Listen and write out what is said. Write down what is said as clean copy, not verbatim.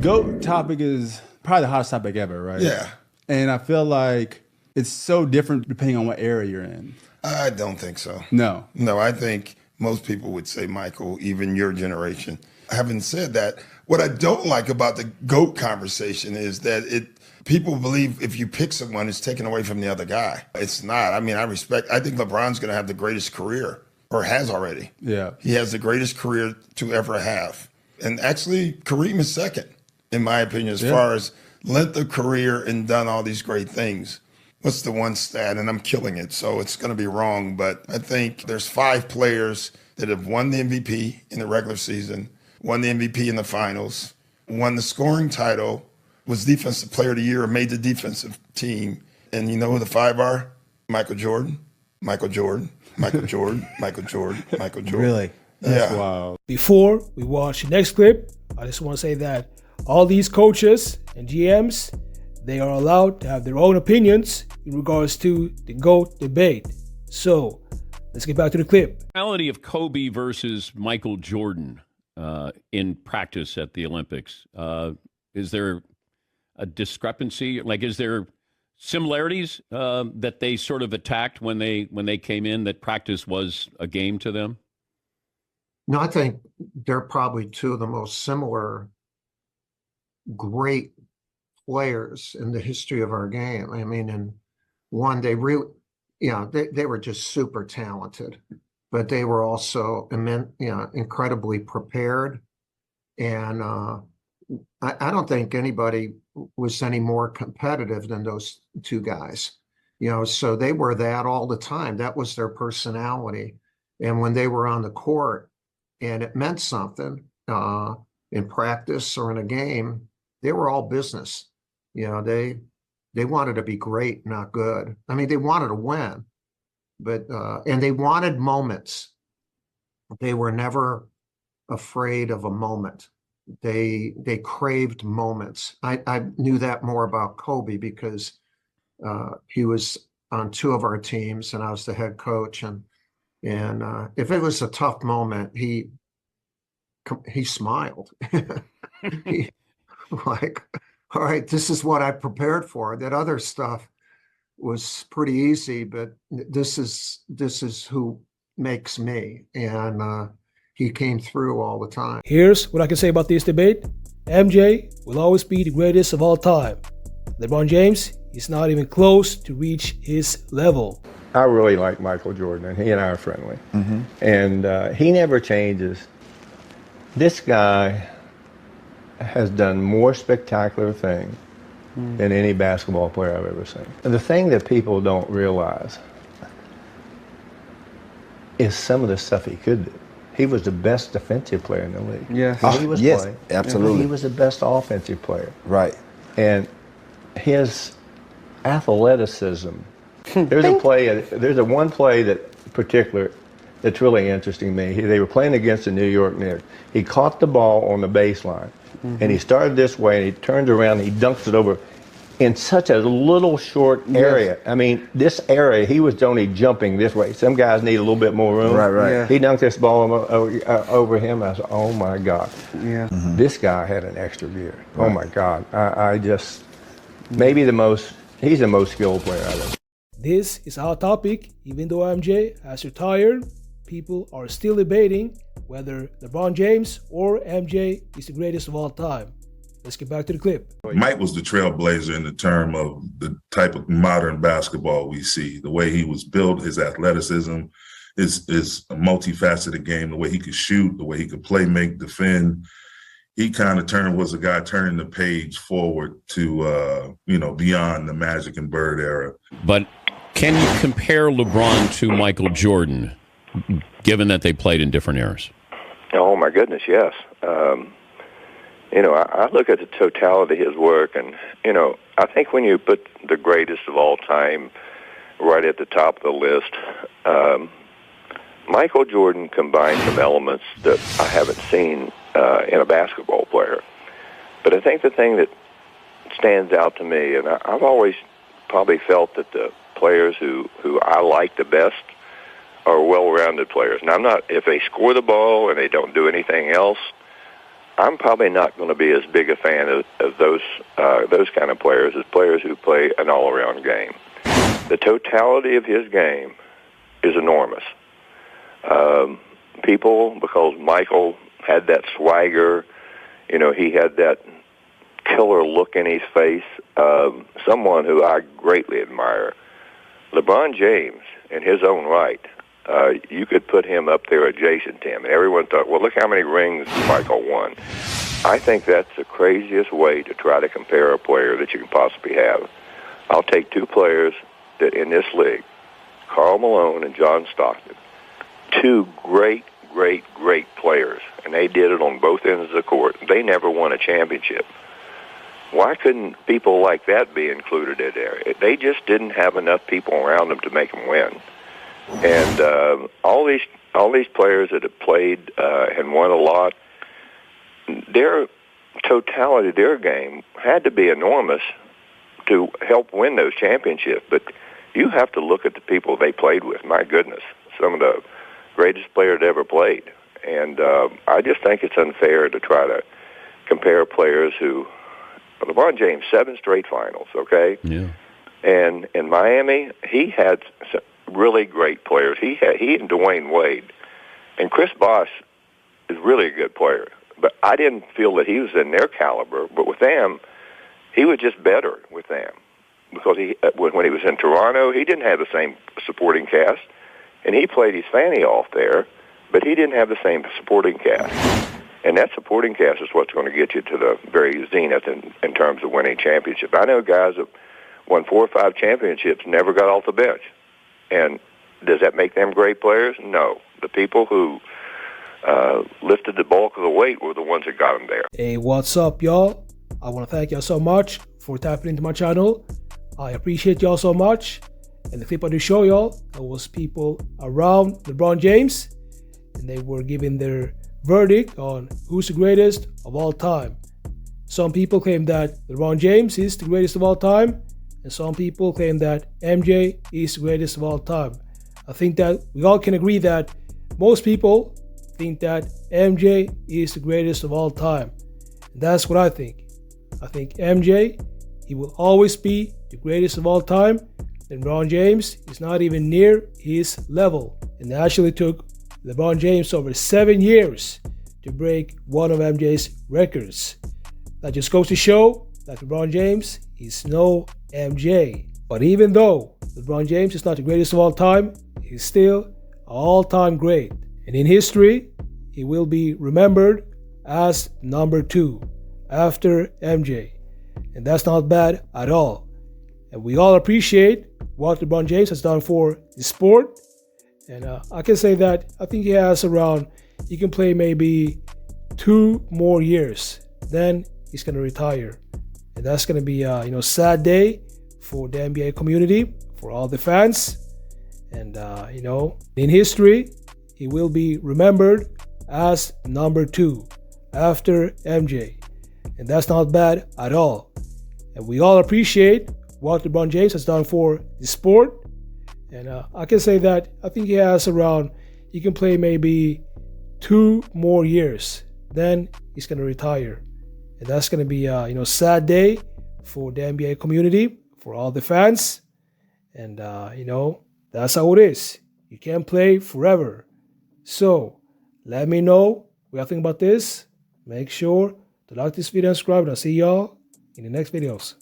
GOAT topic is probably the hottest topic ever, right? Yeah. And I feel like it's so different depending on what era you're in. I don't think so. No. No, I think most people would say Michael, even your generation. Having said that, what I don't like about the GOAT conversation is that people believe if you pick someone, it's taken away from the other guy. It's not. I mean, I think LeBron's going to have the greatest career, or has already. Yeah. He has the greatest career to ever have. And actually, Kareem is second, in my opinion, as far as length of career and done all these great things. What's the one stat? And I'm killing it, so it's going to be wrong. But I think there's 5 players that have won the MVP in the regular season, won the MVP in the finals, won the scoring title, was Defensive Player of the Year, made the defensive team. And you know who the 5 are? Michael Jordan, Michael Jordan, Michael Jordan, Michael Jordan, Michael Jordan. Really? That's wild. Before we watch the next clip, I just want to say that all these coaches and GMs, they are allowed to have their own opinions in regards to the GOAT debate. So, let's get back to the clip. The reality of Kobe versus Michael Jordan in practice at the Olympics. Is there a discrepancy? Like, is there similarities that they sort of attacked when they came in, that practice was a game to them? No, I think they're probably two of the most similar great players in the history of our game. I mean, and one, they really, they were just super talented, but they were also incredibly prepared. And I don't think anybody was any more competitive than those two guys. So they were that all the time. That was their personality. And when they were on the court and it meant something in practice or in a game, they were all business. They wanted to be great, not good. I mean, they wanted to win, but and they wanted moments. They were never afraid of a moment. They craved moments. I knew that more about Kobe because he was on 2 of our teams and I was the head coach. And if it was a tough moment, he smiled. He, like, all right, this is what I prepared for. That other stuff was pretty easy, but this is who makes me. And he came through all the time. Here's what I can say about this debate. MJ will always be the greatest of all time. LeBron James is not even close to reach his level. I really like Michael Jordan, and he and I are friendly. Mm-hmm. And he never changes. This guy has done more spectacular things than any basketball player I've ever seen. And the thing that people don't realize is some of the stuff he could do. He was the best defensive player in the league. Yeah. He was yes, playing. absolutely. He was the best offensive player. Right. And his athleticism. There's one play that particular that's really interesting to me. They were playing against the New York Knicks. He caught the ball on the baseline, and he started this way, and he turned around, and he dunks it over in such a little short area. I mean, this area, he was only jumping this way. Some guys need a little bit more room. Right. Yeah. He dunked this ball over him. I said, oh, my God. Yeah. Mm-hmm. This guy had an extra gear. Right. Oh, my God. I just, he's the most skilled player I've ever. This is our topic. Even though MJ has retired, people are still debating whether LeBron James or MJ is the greatest of all time. Let's get back to the clip. Mike was the trailblazer in the term of the type of modern basketball we see. The way he was built, his athleticism, his a multifaceted game, the way he could shoot, the way he could play, make, defend. He kind of was a guy turning the page forward to, beyond the Magic and Bird era. But can you compare LeBron to Michael Jordan, given that they played in different eras? Oh, my goodness, yes. I look at the totality of his work, and, I think when you put the greatest of all time right at the top of the list, Michael Jordan combined some elements that I haven't seen in a basketball player. But I think the thing that stands out to me, and I've always probably felt that the players who I like the best are well-rounded players. Now, if they score the ball and they don't do anything else, I'm probably not going to be as big a fan of those kind of players as players who play an all-around game. The totality of his game is enormous. People, because Michael had that swagger, he had that killer look in his face, someone who I greatly admire. LeBron James, in his own right, you could put him up there adjacent to him. And everyone thought, well, look how many rings Michael won. I think that's the craziest way to try to compare a player that you can possibly have. I'll take two players that in this league, Karl Malone and John Stockton, two great players, and they did it on both ends of the court. They never won a championship. Why couldn't people like that be included in there? They just didn't have enough people around them to make them win. And all these players that have played and won a lot, their totality, their game had to be enormous to help win those championships. But you have to look at the people they played with. My goodness, some of the greatest players that ever played. And I just think it's unfair to try to compare players who, LeBron James, 7 straight finals, okay? Yeah. And in Miami, he had some really great players. He and Dwayne Wade. And Chris Bosh is really a good player. But I didn't feel that he was in their caliber. But with them, he was just better with them. Because when he was in Toronto, he didn't have the same supporting cast. And he played his fanny off there, but he didn't have the same supporting cast. And that supporting cast is what's going to get you to the very zenith in terms of winning championships. I know guys that won 4 or 5 championships never got off the bench. And does that make them great players? No. The people who lifted the bulk of the weight were the ones that got them there. Hey, what's up, y'all? I want to thank y'all so much for tapping into my channel. I appreciate y'all so much. And the clip I just show y'all, that was people around LeBron James, and they were giving their verdict on who's the greatest of all time. Some people claim that LeBron James is the greatest of all time, and some people claim that MJ is the greatest of all time. I think that we all can agree that most people think that MJ is the greatest of all time. And that's what I think. I think MJ, he will always be the greatest of all time. And LeBron James is not even near his level. And it actually took LeBron James over 7 years to break one of MJ's records. That just goes to show that LeBron James is no MJ. But even though LeBron James is not the greatest of all time, he's still an all-time great. And in history, he will be remembered as number 2 after MJ. And that's not bad at all. And we all appreciate what LeBron James has done for the sport. And I can say that I think he can play maybe 2 more years. Then he's going to retire. And that's going to be a sad day for the NBA community, for all the fans. And, in history, he will be remembered as number 2 after MJ. And that's not bad at all. And we all appreciate what LeBron James has done for the sport. And I can say that I think he can play maybe 2 more years. Then he's going to retire. And that's going to be a sad day for the NBA community, for all the fans. And, that's how it is. You can't play forever. So let me know what you think about this. Make sure to like this video and subscribe. And I'll see y'all in the next videos.